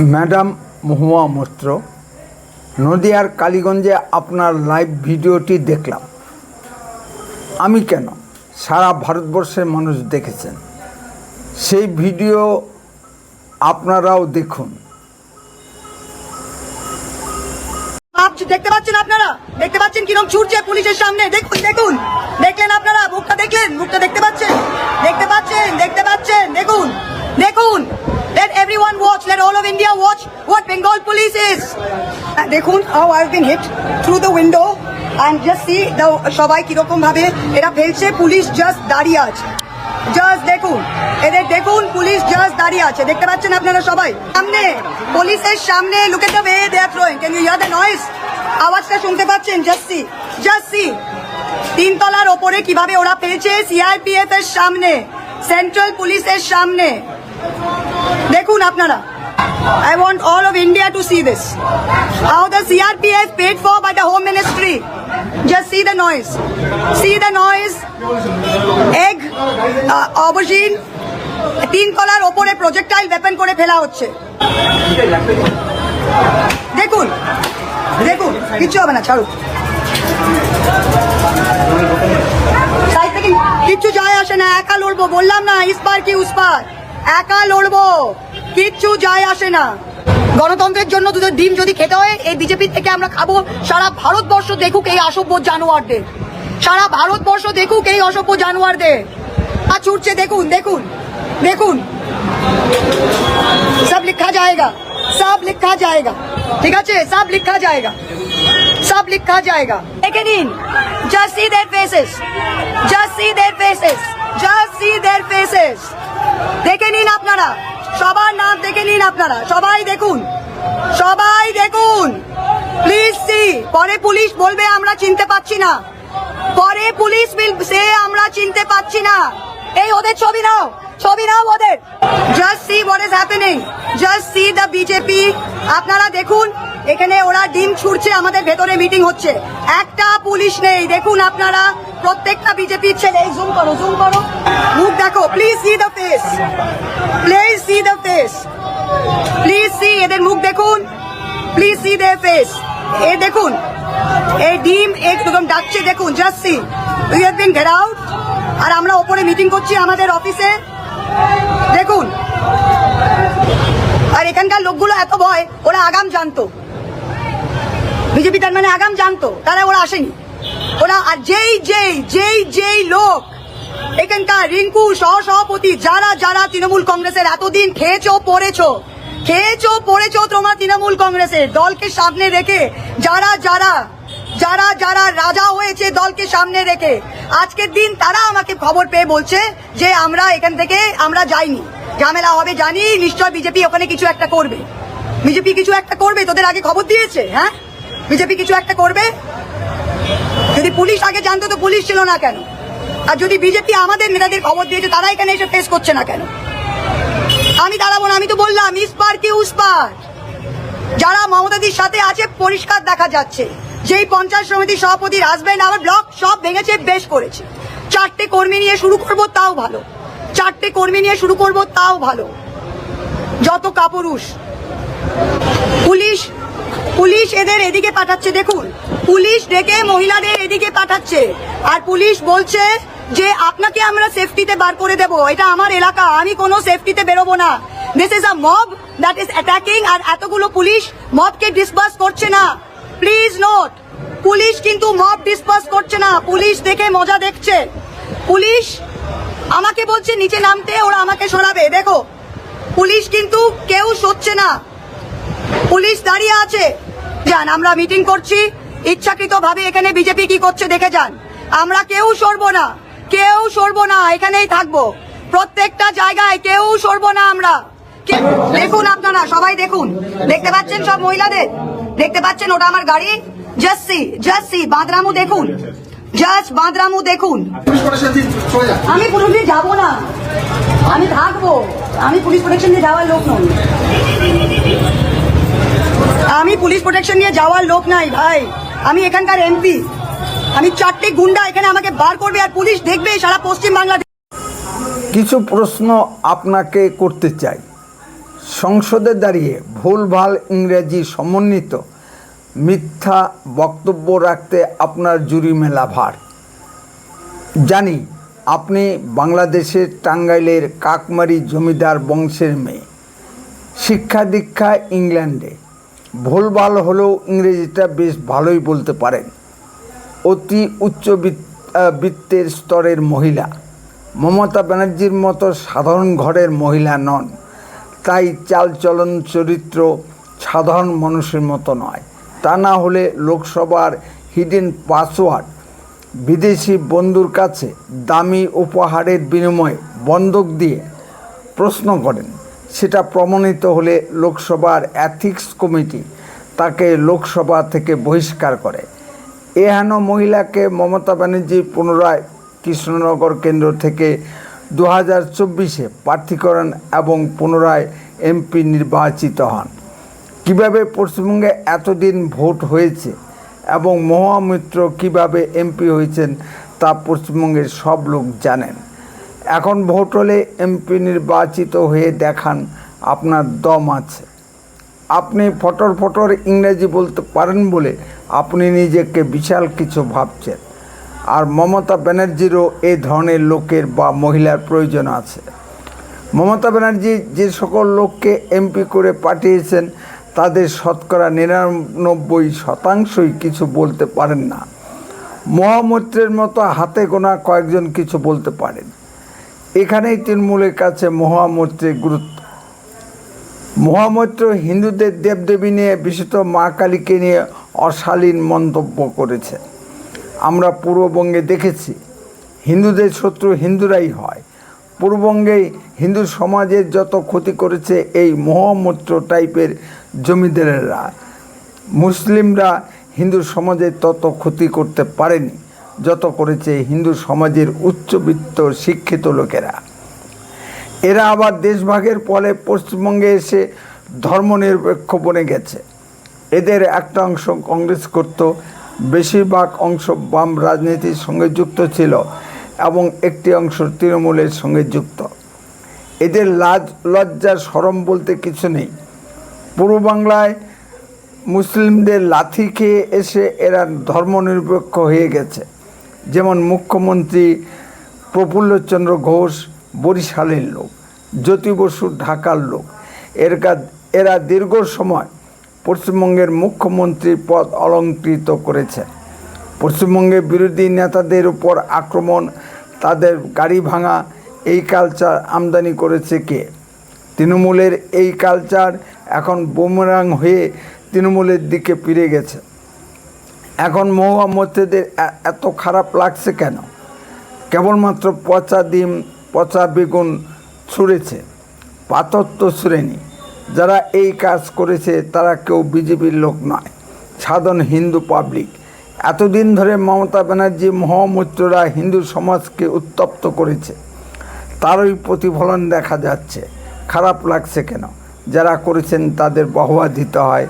Madam Mahua Moitra, নদিয়ার কালীগঞ্জে আপনার live ভিডিওটি দেখলাম। আমি কেন, সারা ভারতবর্ষের মানুষ দেখেছেন। সেই ভিডিও আপনারাও দেখুন। দেখতে পাচ্ছেন আপনারা, দেখতে পাচ্ছেন কিরকম ছুটছে পুলিশের সামনে। দেখুন দেখুন, দেখলেন আপনারা, মুখটা দেখলেন, মুখটা দেখতে পাচ্ছেন, দেখতে পাচ্ছেন, দেখতে পাচ্ছেন। দেখুন দেখুন, let everyone watch, let all of India watch what Bengal police is. দেখুন how I've been hit through the window and just see the সবাই কিরকম ভাবে এরা ফেলছে। পুলিশ জাস্ট দাঁড়িয়ে আছে, জাস্ট দেখুন এদের, দেখুন পুলিশ জাস্ট দাঁড়িয়ে আছে। দেখতে পাচ্ছেন আপনারা সবাই সামনে, পুলিশের সামনে। look at the way they are throwing, can you hear the noise? আওয়াজটা শুনতে পাচ্ছেন? just see তিনতলার ওপরে কিভাবে ওরা ফেলছে, সিআরপিএফ এর সামনে, সেন্ট্রাল পুলিশের সামনে। দেখুন আপনারা, I want all of India to see this, how the CRPF paid for by the Home Ministry. Just see the noise, see the noise. Egg, aubergine, তিনতলার ওপরে প্রজেক্টাইল ওয়েপন করে ফেলা হচ্ছে। দেখুন দেখুন, কিচ্ছু হবে না, ছাড়ুন। সাইড থেকে কিচ্ছু যায় আসে না, একা লড়বো, বললাম না, ইস পার কি উস পার, একা লড়বো, কিচ্ছু যায় আসে না। গণতন্ত্রের জন্য দুধের ডিম যদি খেতে হয়, এই বিজেপি থেকে আমরা খাবো। সারা ভারতবর্ষ দেখুক এই অসভ্য জানোয়ারদের, সারা ভারতবর্ষ দেখুক এই অসভ্য জানোয়ারদের। আর ছুটছে, দেখুন দেখুন দেখুন, সব লিখা যায়গা, সব লিখা যায়গা, ঠিক আছে, সব লিখা যায়গা, সব লিখা যায়গা। দেখে নিন, just see their faces, just see their faces, just see their faces. দেখে নিন আপনারা, সবার নাম দেখে নিন আপনারা, সবাই দেখুন, সবাই দেখুন, প্লিজ সি। পরে পুলিশ বলবে আমরা চিনতে পাচ্ছি না, পরে পুলিশ সে আমরা চিনতে পাচ্ছি না। এই ওদের ছবি নাও, ছবি নাও ওদের। Just see what is happening, just see the BJP. আপনারা দেখুন, এখানে ওরা ডিম ছুড়ছে, আমাদের ভেতরে মিটিং হচ্ছে, একটা পুলিশ নেই। দেখুন আপনারা, প্রত্যেকটা বিজেপির ছেলে। জুম করো, জুম করো, মুখ দেখো, please see the face, please see the face, please see, এদের মুখ দেখুন, প্লিজ সি দেয়ার ফেস। এ দেখুন, এই ডিম একদম ডাকছে, দেখুন, just see, we have been get out. আর আমরা ওপরে মিটিং করছি আমাদের অফিসে, দেখুন। আর এখানকার লোকগুলো এত ভয়, ওরা আগাম জানতো, বিজেপি তার মানে আগাম জানতো, তারা ওরা আসেনি ওরা। আর যেই লোক এখানকার রিঙ্কু সহসভাপতি, যারা যারা তৃণমূল কংগ্রেসের এতদিন খেয়েছো পড়েছো তোমার তৃণমূল কংগ্রেসের দলকে সামনে রেখে, যারা যারা যারা যারা রাজা হয়েছে দলকে সামনে রেখে, আজকের দিন তারা আমাকে খবর পেয়ে বলছে যে আমরা এখান থেকে আমরা যাইনি, ঝামেলা হবে জানি, নিশ্চয় বিজেপি ওখানে কিছু একটা করবে, বিজেপি কিছু একটা করবে। তোদের আগে খবর দিয়েছে? হ্যাঁ, বিজেপি কিছু একটা করবে। যদি পুলিশ আগে জানতো তো পুলিশ ছিল না কেন? আর যদি বিজেপি আমাদের নেতাদের খবর দিয়েছে, তারা এখানে এসে ফেস করছে না কেন? আমি দাঁড়াবো না, আমি তো বললাম ইস পার কি উস পার। যারা মমতাদির সাথে আছে পরিষ্কার দেখা যাচ্ছে। যেই পঞ্চায়েত সমিতির সভাপতির হাজবেন্ড আমার ব্লক সব ভেঙেছে, বেশ করেছে। 4টে কর্মী নিয়ে শুরু করবো তাও ভালো, 4টে কর্মী নিয়ে শুরু করবো তাও ভালো। যত কাপুরুষ পুলিশ এদের এদিকে পাঠাচ্ছে, দেখুন, পুলিশ ডেকে মহিলাদের এদিকে পাঠাচ্ছে। আর পুলিশ বলছে যে আপনাকে আমরা সেফটিতে বার করে দেব, এটা আমার এলাকা, আমি কোনো সেফটিতে বেরোবো না। This is a mob that is attacking. আর এতগুলো পুলিশ মবকে ডিসপার্স করছে না, প্লিজ নোট, পুলিশ কিন্তু মব ডিসপার্স করছে না, পুলিশ দেখে মজা দেখছে। পুলিশ আমাকে বলছে নিচে নামতে, ওরা আমাকে সরাবে। দেখো, পুলিশ কিন্তু কেউ সরছে না, পুলিশ দাঁড়িয়ে আছে। যান, আমরা মিটিং করছি ইচ্ছাকৃত ভাবে, এখানে বিজেপি কি করছে দেখে যান। আমরা কেউ সরবো না, কেউ সরবো না, এখানেই থাকবো, প্রত্যেকটা জায়গায় কেউ সরবো না আমরা। দেখুন আপনারা সবাই দেখুন, দেখতে পাচ্ছেন সব মহিলাদের, দেখতে পাচ্ছেন, ওটা আমার গাড়ি। জাস্ট সি বাঁদরামু দেখুন, জাস্ট বাঁদরামু দেখুন। আমি পুলিশ দিয়ে যাবো না, আমি থাকবো, আমি পুলিশ প্রোটেকশন দিয়ে যাওয়ার লোক নই, আমি পুলিশ প্রোটেকশন নিয়ে যাওয়ার লোক নাই ভাই। আমি এখানকার এমপি, আমি 4টে গুন্ডা এখানে আমাকে বার করবে আর পুলিশ দেখবে সারা পশ্চিম বাংলাদেশ। কিছু প্রশ্ন আপনাকে করতে চাই। সংসদে দাঁড়িয়ে ভুলভাল ইংরেজি সমন্বিত মিথ্যা বক্তব্য রাখতে আপনার জুরি মেলা ভার। জানি আপনি বাংলাদেশের টাঙ্গাইলের কাকমারি জমিদার বংশের মেয়ে, শিক্ষা দীক্ষা ইংল্যান্ডে, ভুলভাল হলেও ইংরেজিটা বেশ ভালোই বলতে পারেন। অতি উচ্চ বৃত্তের স্তরের মহিলা, মমতা ব্যানার্জির মতো সাধারণ ঘরের মহিলা নন, তাই চালচলন চরিত্র সাধারণ মানুষের মতো নয়। তা না হলে লোকসভার হিডেন পাসওয়ার্ড বিদেশি বন্ধুর কাছে দামি উপহারের বিনিময়ে বন্ধক দিয়ে প্রশ্ন করেন, সেটা প্রমাণিত হলে লোকসভার এথিক্স কমিটি তাকে লোকসভা থেকে বহিষ্কার করে। এহেন মহিলাকে মমতা ব্যানার্জি পুনরায় কৃষ্ণনগর কেন্দ্র থেকে 2024-এ প্রার্থী করেন এবং পুনরায় এমপি নির্বাচিত হন। কিভাবে পশ্চিমবঙ্গে এতদিন ভোট হয়েছে এবং মহুয়া মৈত্র কীভাবে এমপি হয়েছেন তা পশ্চিমবঙ্গের সব লোক জানেন। এখন ভোট হলে এমপি নির্বাচিত হয়ে দেখান আপনার দম আছে। আপনি ফটর ফটর ইংরেজি বলতে পারেন বলে আপনি নিজেকে বিশাল কিছু ভাবছেন, আর মমতা ব্যানার্জিরও এই ধরনের লোকের বা মহিলার প্রয়োজন আছে। মমতা ব্যানার্জি যে সকল লোককে এমপি করে পাঠিয়েছেন তাদের শতকরা 99% কিছু বলতে পারেন না। মহুয়া মৈত্রের মতো হাতে গোনা কয়েকজন কিছু বলতে পারেন। এখানেই তৃণমূলের কাছে মহুয়া মৈত্রের গুরুত্ব। মহুয়া মৈত্র হিন্দুদের দেবদেবী নিয়ে, বিশেষত মা কালীকে নিয়ে অশালীন মন্তব্য করেছে। আমরা পূর্ববঙ্গে দেখেছি হিন্দুদের শত্রু হিন্দুরাই হয়। পূর্ববঙ্গে হিন্দু সমাজের যত ক্ষতি করেছে এই মহুয়া মৈত্র টাইপের জমিদারেরা, মুসলিমরা হিন্দু সমাজের তত ক্ষতি করতে পারেনি যত করেছে হিন্দু সমাজের উচ্চবিত্ত শিক্ষিত লোকেরা। এরা আবার দেশভাগের ফলে পশ্চিমবঙ্গে এসে ধর্মনিরপেক্ষ বনে গেছে। এদের একটা অংশ কংগ্রেস করত, বেশিরভাগ অংশ বাম রাজনীতির সঙ্গে যুক্ত ছিল এবং একটি অংশ তৃণমূলের সঙ্গে যুক্ত। এদের লাজ লজ্জা শরম বলতে কিছু নেই। পূর্ব বাংলায় মুসলিমদের লাথি খেয়ে এসে এরা ধর্মনিরপেক্ষ হয়ে গেছে। যেমন মুখ্যমন্ত্রী প্রফুল্লচন্দ্র ঘোষ বরিশালের লোক, জ্যোতি বসু ঢাকার লোক। এরা দীর্ঘ সময় পশ্চিমবঙ্গের মুখ্যমন্ত্রীর পদ অলঙ্কৃত করেছে। পশ্চিমবঙ্গের বিরোধী নেতাদের উপর আক্রমণ, তাদের গাড়ি ভাঙা, এই কালচার আমদানি করেছে কে? তৃণমূলের এই কালচার এখন বুমেরাং হয়ে তৃণমূলের দিকে ফিরে গেছে। এখন মহুয়া মৈত্রদের এত খারাপ লাগছে কেন? কেবলমাত্র পচা ডিম পচা বেগুন ছুঁড়েছে, পাথর তো ছুঁড়েনি। যারা এই কাজ করেছে তারা কেউ বিজেপির লোক নয়, সাধারণ হিন্দু পাবলিক। এতদিন ধরে মমতা ব্যানার্জি মহুয়া মৈত্ররা হিন্দু সমাজকে উত্তপ্ত করেছে, তারই প্রতিফলন দেখা যাচ্ছে। খারাপ লাগছে কেন? যারা করেছেন তাদের বাহবা দিতে হয়।